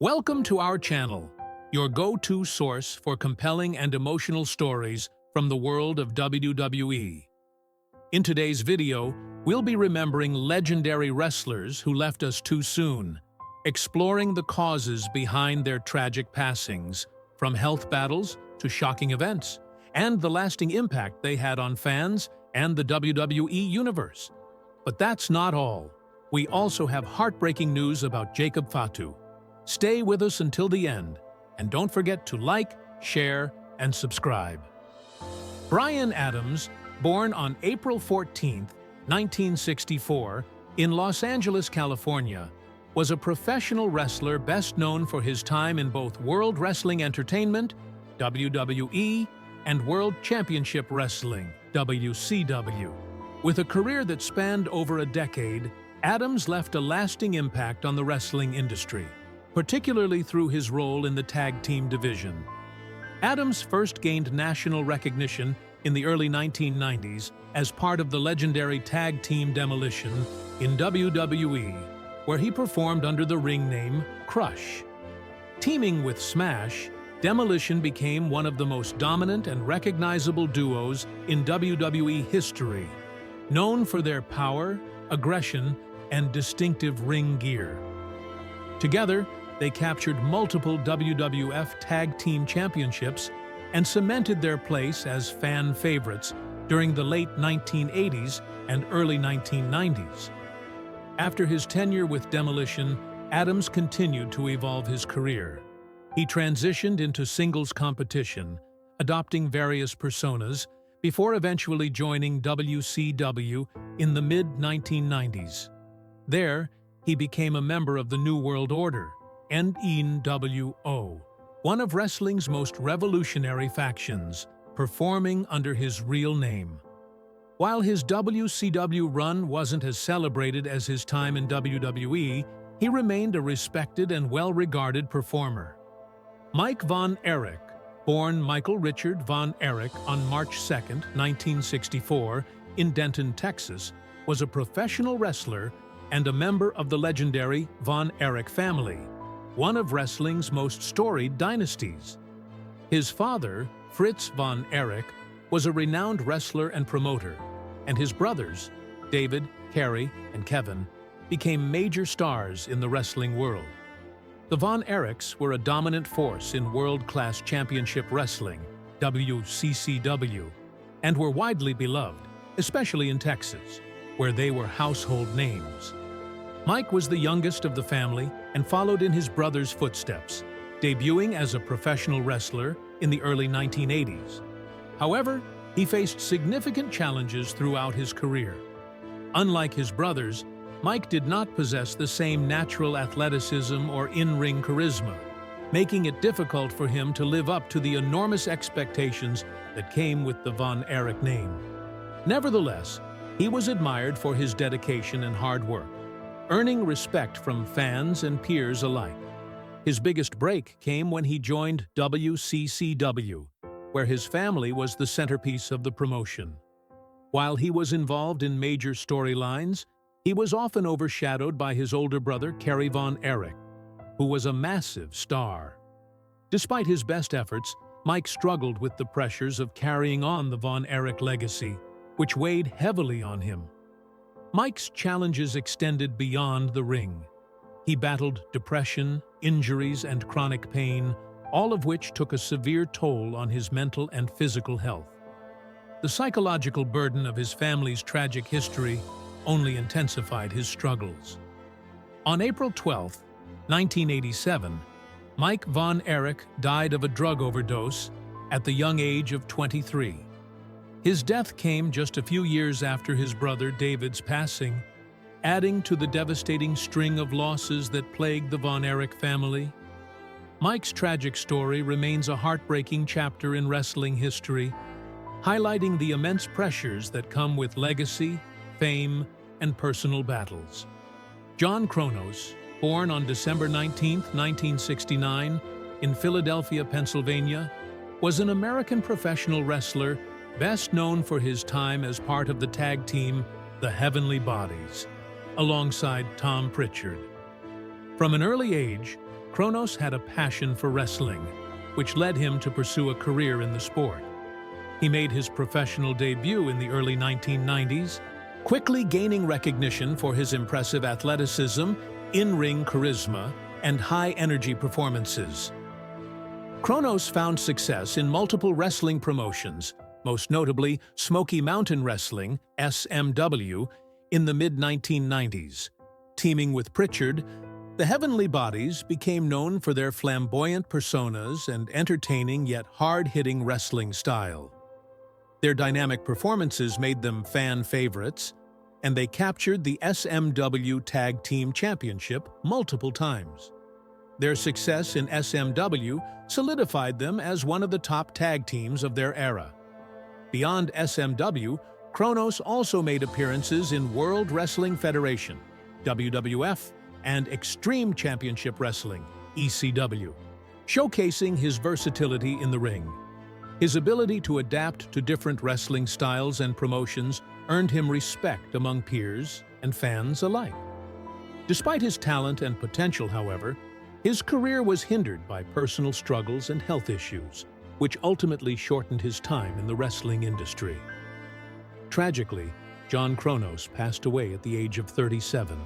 Welcome to our channel, your go-to source for compelling and emotional stories from the world of WWE. In today's video, we'll be remembering legendary wrestlers who left us too soon, exploring the causes behind their tragic passings, from health battles to shocking events, and the lasting impact they had on fans and the WWE Universe. But that's not all. We also have heartbreaking news about Jacob Fatu. Stay with us until the end, and don't forget to like, share, and subscribe. Brian Adams, born on April 14, 1964, in Los Angeles, California, was a professional wrestler best known for his time in both World Wrestling Entertainment, WWE, and World Championship Wrestling, WCW. With a career that spanned over a decade, Adams left a lasting impact on the wrestling industry, particularly through his role in the tag team division. Adams first gained national recognition in the early 1990s as part of the legendary tag team Demolition in WWE, where he performed under the ring name Crush. Teaming with Smash, Demolition became one of the most dominant and recognizable duos in WWE history, known for their power, aggression, and distinctive ring gear. Together, they captured multiple WWF Tag Team Championships and cemented their place as fan favorites during the late 1980s and early 1990s. After his tenure with Demolition, Adams continued to evolve his career. He transitioned into singles competition, adopting various personas, before eventually joining WCW in the mid-1990s. There, he became a member of the New World Order, NWO, one of wrestling's most revolutionary factions, performing under his real name. While his WCW run wasn't as celebrated as his time in WWE, he remained a respected and well-regarded performer. Mike Von Erich, born Michael Richard Von Erich on March 2, 1964, in Denton, Texas, was a professional wrestler and a member of the legendary Von Erich family, one of wrestling's most storied dynasties. His father, Fritz Von Erich, was a renowned wrestler and promoter, and his brothers, David, Kerry, and Kevin, became major stars in the wrestling world. The Von Erichs were a dominant force in world-class championship wrestling, WCCW, and were widely beloved, especially in Texas, where they were household names. Mike was the youngest of the family and followed in his brother's footsteps, debuting as a professional wrestler in the early 1980s. However, he faced significant challenges throughout his career. Unlike his brothers, Mike did not possess the same natural athleticism or in-ring charisma, making it difficult for him to live up to the enormous expectations that came with the Von Erich name. Nevertheless, he was admired for his dedication and hard work, earning respect from fans and peers alike. His biggest break came when he joined WCCW, where his family was the centerpiece of the promotion. While he was involved in major storylines, he was often overshadowed by his older brother, Kerry Von Erich, who was a massive star. Despite his best efforts, Mike struggled with the pressures of carrying on the Von Erich legacy, which weighed heavily on him. Mike's challenges extended beyond the ring. He battled depression, injuries, and chronic pain, all of which took a severe toll on his mental and physical health. The psychological burden of his family's tragic history only intensified his struggles. On April 12, 1987, Mike Von Erich died of a drug overdose at the young age of 23. His death came just a few years after his brother David's passing, adding to the devastating string of losses that plagued the Von Erich family. Mike's tragic story remains a heartbreaking chapter in wrestling history, highlighting the immense pressures that come with legacy, fame, and personal battles. John Kronus, born on December 19, 1969, in Philadelphia, Pennsylvania, was an American professional wrestler best known for his time as part of the tag team The Heavenly Bodies, alongside Tom Pritchard. From an early age, Kronus had a passion for wrestling, which led him to pursue a career in the sport. He made his professional debut in the early 1990s, quickly gaining recognition for his impressive athleticism, in-ring charisma, and high-energy performances. Kronus found success in multiple wrestling promotions, most notably Smoky Mountain Wrestling, SMW, in the mid-1990s. Teaming with Pritchard, the Heavenly Bodies became known for their flamboyant personas and entertaining yet hard-hitting wrestling style. Their dynamic performances made them fan favorites, and they captured the SMW Tag Team Championship multiple times. Their success in SMW solidified them as one of the top tag teams of their era. Beyond SMW, Kronus also made appearances in World Wrestling Federation, WWF, and Extreme Championship Wrestling, ECW, showcasing his versatility in the ring. His ability to adapt to different wrestling styles and promotions earned him respect among peers and fans alike. Despite his talent and potential, however, his career was hindered by personal struggles and health issues, which ultimately shortened his time in the wrestling industry. Tragically, John Kronus passed away at the age of 37,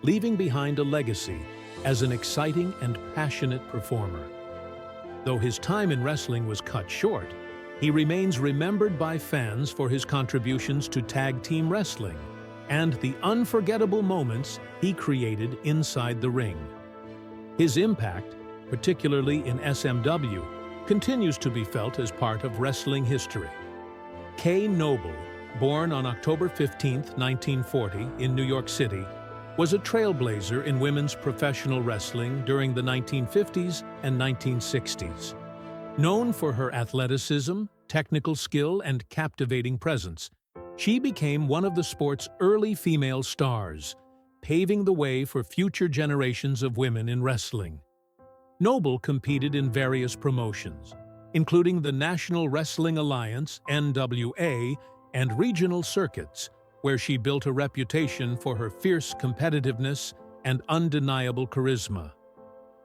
leaving behind a legacy as an exciting and passionate performer. Though his time in wrestling was cut short, he remains remembered by fans for his contributions to tag team wrestling and the unforgettable moments he created inside the ring. His impact, particularly in SMW, continues to be felt as part of wrestling history. Kay Noble, born on October 15, 1940, in New York City, was a trailblazer in women's professional wrestling during the 1950s and 1960s. Known for her athleticism, technical skill, and captivating presence, she became one of the sport's early female stars, paving the way for future generations of women in wrestling. Noble competed in various promotions, including the National Wrestling Alliance, NWA, and regional circuits, where she built a reputation for her fierce competitiveness and undeniable charisma.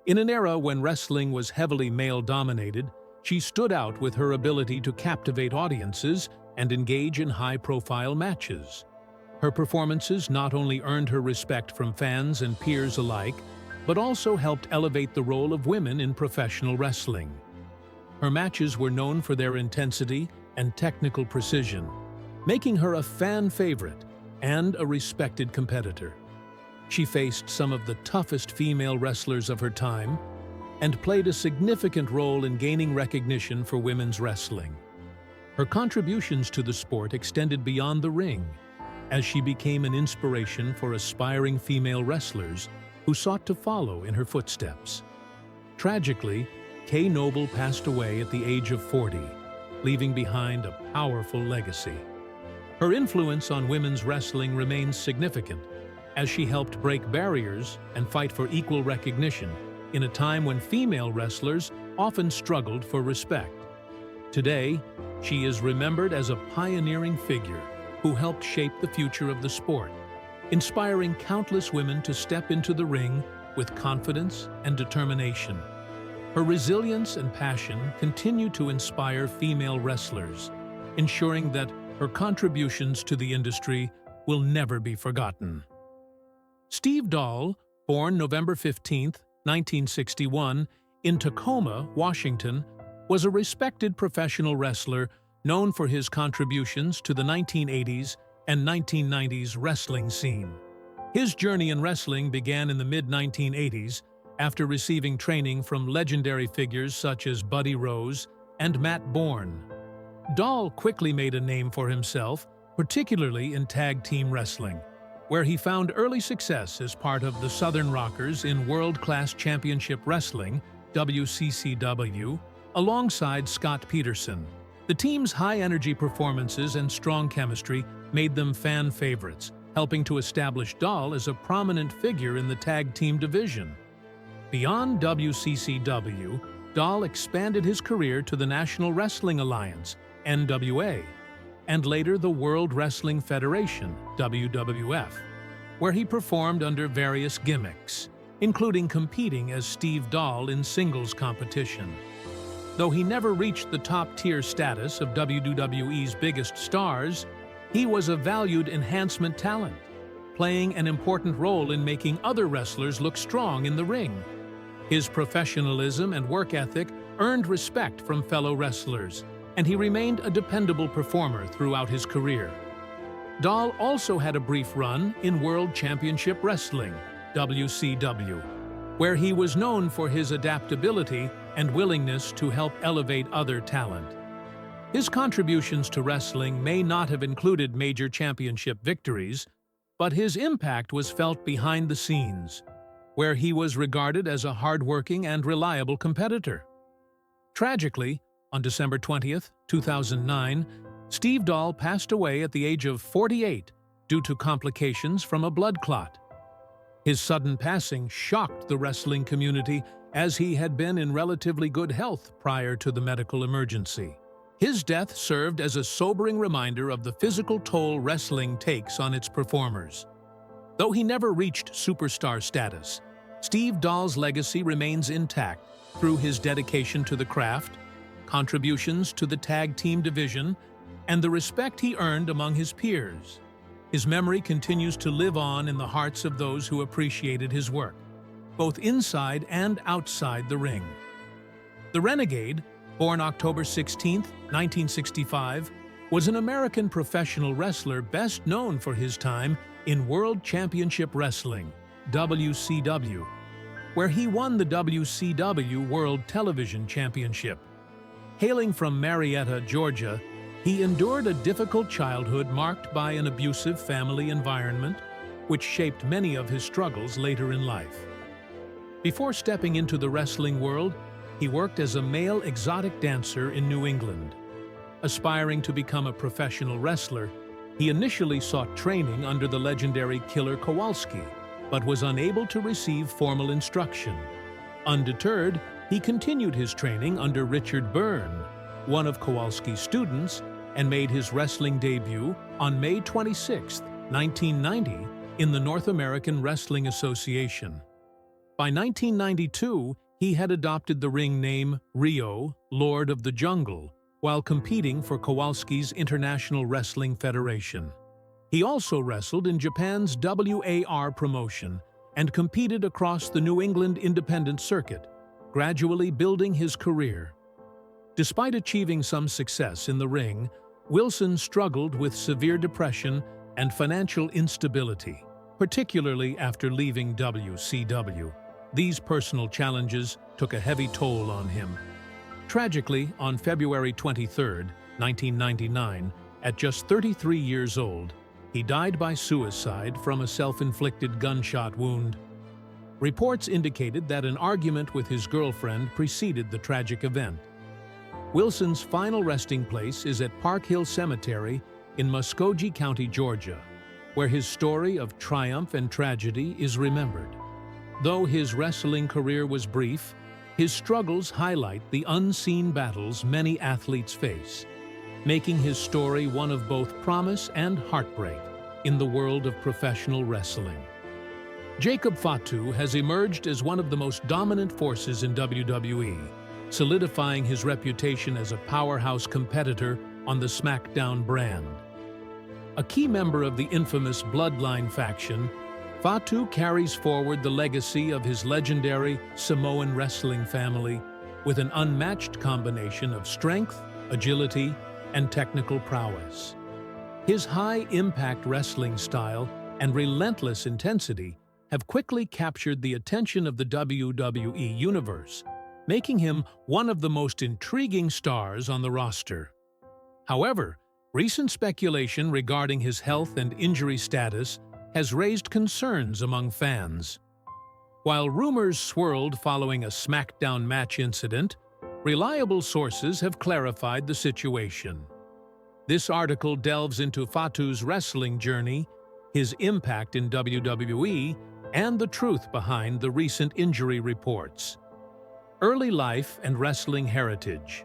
In an era when wrestling was heavily male-dominated, she stood out with her ability to captivate audiences and engage in high-profile matches. Her performances not only earned her respect from fans and peers alike, but also helped elevate the role of women in professional wrestling. Her matches were known for their intensity and technical precision, making her a fan favorite and a respected competitor. She faced some of the toughest female wrestlers of her time and played a significant role in gaining recognition for women's wrestling. Her contributions to the sport extended beyond the ring, as she became an inspiration for aspiring female wrestlers who sought to follow in her footsteps. Tragically, Kay Noble passed away at the age of 40, leaving behind a powerful legacy. Her influence on women's wrestling remains significant, as she helped break barriers and fight for equal recognition in a time when female wrestlers often struggled for respect. Today, she is remembered as a pioneering figure who helped shape the future of the sport, inspiring countless women to step into the ring with confidence and determination. Her resilience and passion continue to inspire female wrestlers, ensuring that her contributions to the industry will never be forgotten. Steve Dahl, born November 15, 1961, in Tacoma, Washington, was a respected professional wrestler known for his contributions to the 1980s and 1990s wrestling scene. His journey in wrestling began in the mid-1980s after receiving training from legendary figures such as Buddy Rose and Matt Bourne. Dahl quickly made a name for himself, particularly in tag team wrestling, where he found early success as part of the Southern Rockers in World Class Championship Wrestling, WCCW, alongside Scott Peterson. The team's high-energy performances and strong chemistry made them fan favorites, helping to establish Dahl as a prominent figure in the tag team division. Beyond WCCW, Dahl expanded his career to the National Wrestling Alliance, NWA, and later the World Wrestling Federation, WWF, where he performed under various gimmicks. including competing as Steve Dahl in singles competition. Though he never reached the top-tier status of WWE's biggest stars, he was a valued enhancement talent, playing an important role in making other wrestlers look strong in the ring. His professionalism and work ethic earned respect from fellow wrestlers, and he remained a dependable performer throughout his career. Dahl also had a brief run in World Championship Wrestling, WCW, where he was known for his adaptability and willingness to help elevate other talent. His contributions to wrestling may not have included major championship victories, but his impact was felt behind the scenes, where he was regarded as a hardworking and reliable competitor. Tragically, on December 20th, 2009, Steve Dahl passed away at the age of 48 due to complications from a blood clot. His sudden passing shocked the wrestling community, as he had been in relatively good health prior to the medical emergency. His death served as a sobering reminder of the physical toll wrestling takes on its performers. Though he never reached superstar status, Steve Dahl's legacy remains intact through his dedication to the craft, contributions to the tag team division, and the respect he earned among his peers. His memory continues to live on in the hearts of those who appreciated his work, both inside and outside the ring. The Renegade, born October 16, 1965, was an American professional wrestler best known for his time in World Championship Wrestling, WCW, where he won the WCW World Television Championship. Hailing from Marietta, Georgia, he endured a difficult childhood marked by an abusive family environment, which shaped many of his struggles later in life. Before stepping into the wrestling world, he worked as a male exotic dancer in New England. Aspiring to become a professional wrestler, he initially sought training under the legendary Killer Kowalski, but was unable to receive formal instruction. Undeterred, he continued his training under Richard Byrne, one of Kowalski's students, and made his wrestling debut on May 26, 1990, in the North American Wrestling Association. By 1992, he had adopted the ring name Rio, Lord of the Jungle, while competing for Kowalski's International Wrestling Federation. He also wrestled in Japan's WAR promotion and competed across the New England independent circuit, gradually building his career. Despite achieving some success in the ring, Wilson struggled with severe depression and financial instability, particularly after leaving WCW. These personal challenges took a heavy toll on him. Tragically, on February 23, 1999, at just 33 years old, he died by suicide from a self-inflicted gunshot wound. Reports indicated that an argument with his girlfriend preceded the tragic event. Wilson's final resting place is at Park Hill Cemetery in Muskogee County, Georgia, where his story of triumph and tragedy is remembered. Though his wrestling career was brief, his struggles highlight the unseen battles many athletes face, making his story one of both promise and heartbreak in the world of professional wrestling. Jacob Fatu has emerged as one of the most dominant forces in WWE, solidifying his reputation as a powerhouse competitor on the SmackDown brand. A key member of the infamous Bloodline faction, Fatu carries forward the legacy of his legendary Samoan wrestling family with an unmatched combination of strength, agility, and technical prowess. His high-impact wrestling style and relentless intensity have quickly captured the attention of the WWE Universe, making him one of the most intriguing stars on the roster. However, recent speculation regarding his health and injury status has raised concerns among fans. While rumors swirled following a SmackDown match incident, reliable sources have clarified the situation. This article delves into Fatu's wrestling journey, his impact in WWE, and the truth behind the recent injury reports. Early life and wrestling heritage.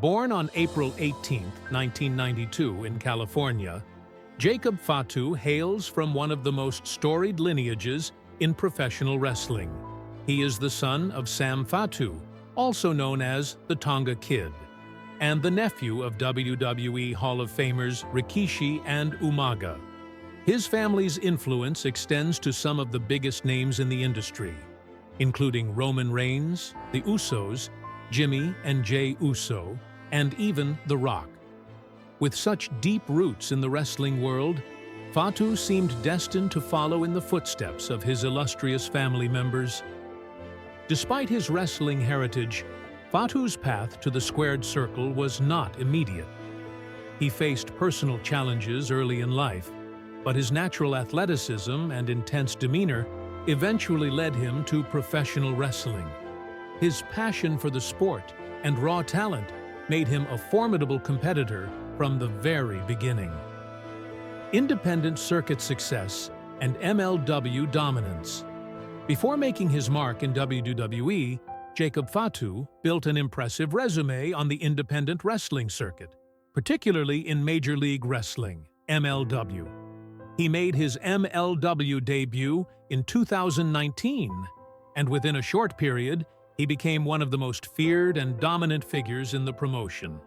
Born on April 18, 1992 in California, Jacob Fatu hails from one of the most storied lineages in professional wrestling. He is the son of Sam Fatu, also known as the Tonga Kid, and the nephew of WWE Hall of Famers Rikishi and Umaga. His family's influence extends to some of the biggest names in the industry, including Roman Reigns, the Usos, Jimmy and Jey Uso, and even The Rock. With such deep roots in the wrestling world, Fatu seemed destined to follow in the footsteps of his illustrious family members. Despite his wrestling heritage, Fatu's path to the squared circle was not immediate. He faced personal challenges early in life, but his natural athleticism and intense demeanor eventually led him to professional wrestling. His passion for the sport and raw talent made him a formidable competitor from the very beginning. Independent circuit success and MLW dominance. Before making his mark in WWE, Jacob Fatu built an impressive resume on the independent wrestling circuit, particularly in Major League Wrestling, MLW. He made his MLW debut in 2019, and within a short period, he became one of the most feared and dominant figures in the promotion.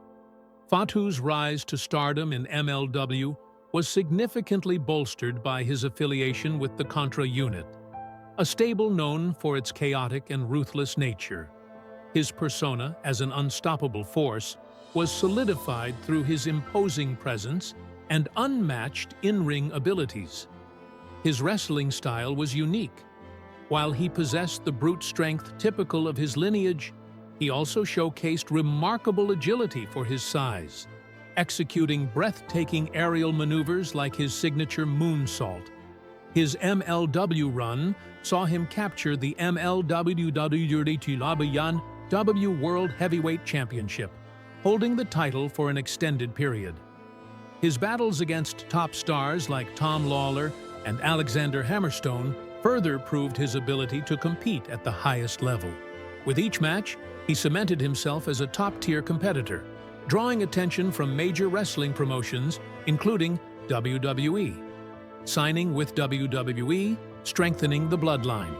Fatu's rise to stardom in MLW was significantly bolstered by his affiliation with the Contra unit, a stable known for its chaotic and ruthless nature. His persona as an unstoppable force was solidified through his imposing presence and unmatched in-ring abilities. His wrestling style was unique. While he possessed the brute strength typical of his lineage, he also showcased remarkable agility for his size, executing breathtaking aerial maneuvers like his signature moonsault. His MLW run saw him capture the MLW World Heavyweight Championship, holding the title for an extended period. His battles against top stars like Tom Lawlor and Alexander Hammerstone further proved his ability to compete at the highest level. With each match, he cemented himself as a top-tier competitor, drawing attention from major wrestling promotions, including WWE. Signing with WWE, strengthening the bloodline.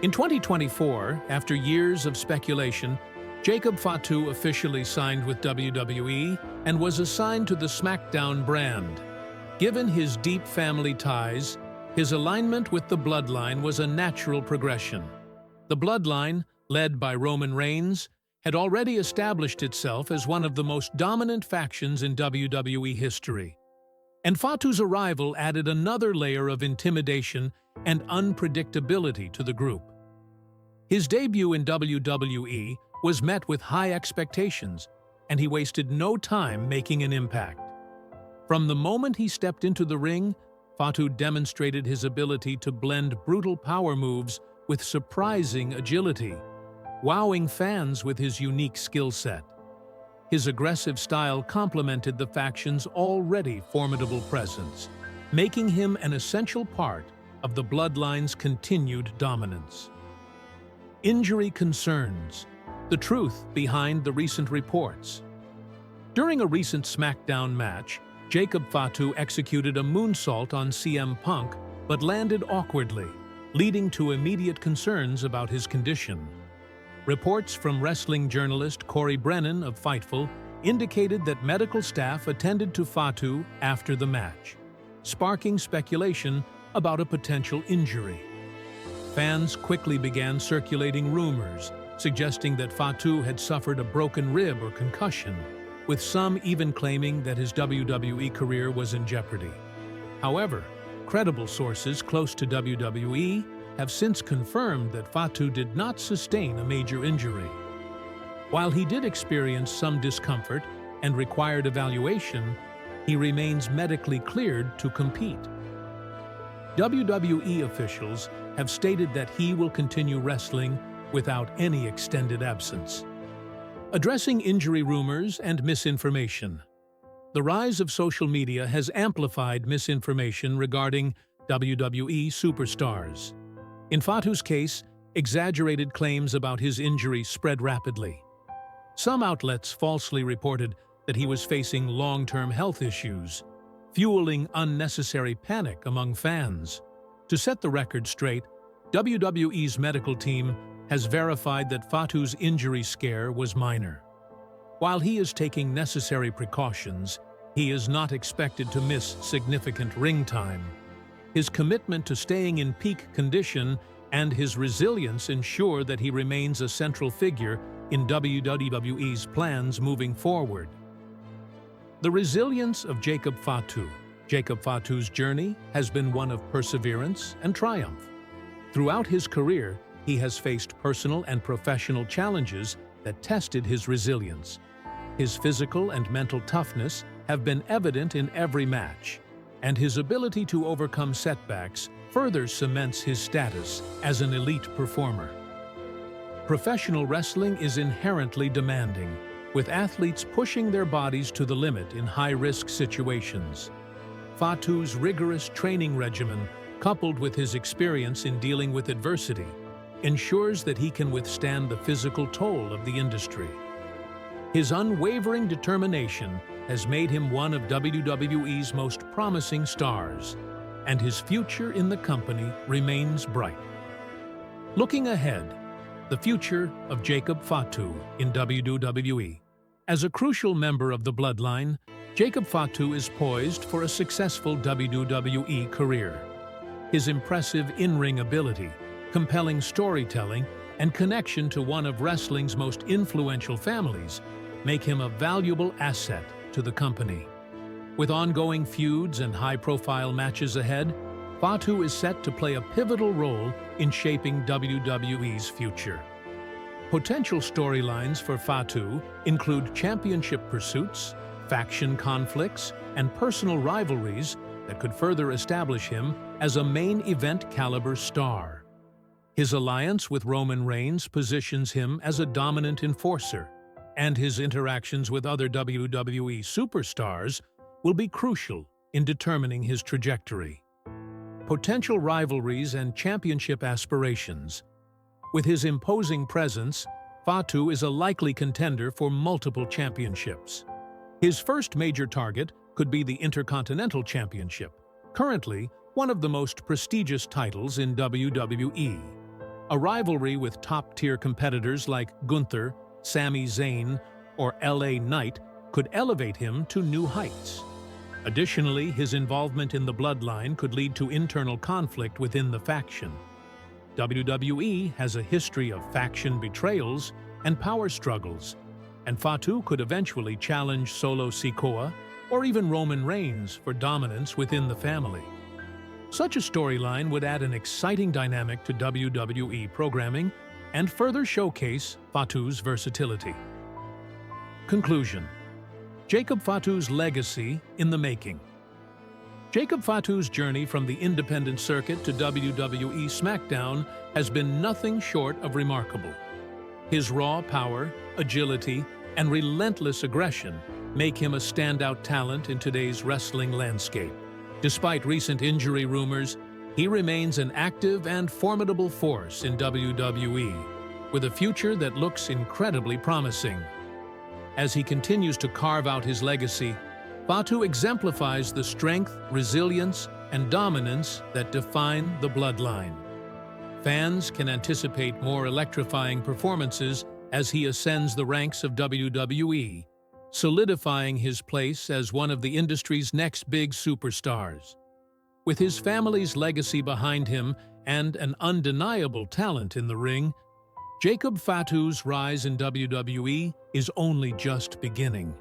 In 2024, after years of speculation, Jacob Fatu officially signed with WWE and was assigned to the SmackDown brand. Given his deep family ties, his alignment with the bloodline was a natural progression. The bloodline, led by Roman Reigns, had already established itself as one of the most dominant factions in WWE history. And Fatu's arrival added another layer of intimidation and unpredictability to the group. His debut in WWE was met with high expectations, and he wasted no time making an impact. From the moment he stepped into the ring, Fatu demonstrated his ability to blend brutal power moves with surprising agility, wowing fans with his unique skill set. His aggressive style complemented the faction's already formidable presence, making him an essential part of the bloodline's continued dominance. Injury concerns. The truth behind the recent reports. During a recent SmackDown match, Jacob Fatu executed a moonsault on CM Punk but landed awkwardly, leading to immediate concerns about his condition. Reports from wrestling journalist Corey Brennan of Fightful indicated that medical staff attended to Fatu after the match, sparking speculation about a potential injury. Fans quickly began circulating rumors, suggesting that Fatu had suffered a broken rib or concussion, with some even claiming that his WWE career was in jeopardy. However, credible sources close to WWE have since confirmed that Fatu did not sustain a major injury. While he did experience some discomfort and required evaluation, he remains medically cleared to compete. WWE officials have stated that he will continue wrestling without any extended absence. Addressing injury rumors and misinformation. The rise of social media has amplified misinformation regarding WWE superstars. In Fatu's case, exaggerated claims about his injury spread rapidly. Some outlets falsely reported that he was facing long-term health issues, fueling unnecessary panic among fans. To set the record straight, WWE's medical team has verified that Fatu's injury scare was minor. While he is taking necessary precautions, he is not expected to miss significant ring time. His commitment to staying in peak condition and his resilience ensure that he remains a central figure in WWE's plans moving forward. The resilience of Jacob Fatu. Jacob Fatu's journey has been one of perseverance and triumph. Throughout his career, he has faced personal and professional challenges that tested his resilience. His physical and mental toughness have been evident in every match, and his ability to overcome setbacks further cements his status as an elite performer. Professional wrestling is inherently demanding, with athletes pushing their bodies to the limit in high-risk situations. Fatu's rigorous training regimen, coupled with his experience in dealing with adversity, ensures that he can withstand the physical toll of the industry. His unwavering determination has made him one of WWE's most promising stars, and his future in the company remains bright. Looking ahead, the future of Jacob Fatu in WWE. As a crucial member of the bloodline, Jacob Fatu is poised for a successful WWE career. His impressive in-ring ability, compelling storytelling, and connection to one of wrestling's most influential families make him a valuable asset to the company. With ongoing feuds and high-profile matches ahead, Fatu is set to play a pivotal role in shaping WWE's future. Potential storylines for Fatu include championship pursuits, faction conflicts, and personal rivalries that could further establish him as a main event caliber star. His alliance with Roman Reigns positions him as a dominant enforcer, and his interactions with other WWE superstars will be crucial in determining his trajectory. Potential rivalries and championship aspirations. With his imposing presence, Fatu is a likely contender for multiple championships. His first major target could be the Intercontinental Championship, currently one of the most prestigious titles in WWE. A rivalry with top-tier competitors like Gunther, Sami Zayn, or LA Knight could elevate him to new heights. Additionally, his involvement in the bloodline could lead to internal conflict within the faction. WWE has a history of faction betrayals and power struggles, and Fatu could eventually challenge Solo Sikoa or even Roman Reigns for dominance within the family. Such a storyline would add an exciting dynamic to WWE programming and further showcase Fatu's versatility. Conclusion. Jacob Fatu's legacy in the making. Jacob Fatu's journey from the independent circuit to WWE SmackDown has been nothing short of remarkable. His raw power, agility, and relentless aggression make him a standout talent in today's wrestling landscape. Despite recent injury rumors, he remains an active and formidable force in WWE, with a future that looks incredibly promising. As he continues to carve out his legacy, Fatu exemplifies the strength, resilience, and dominance that define the bloodline. Fans can anticipate more electrifying performances as he ascends the ranks of WWE, solidifying his place as one of the industry's next big superstars. With his family's legacy behind him and an undeniable talent in the ring, Jacob Fatu's rise in WWE is only just beginning.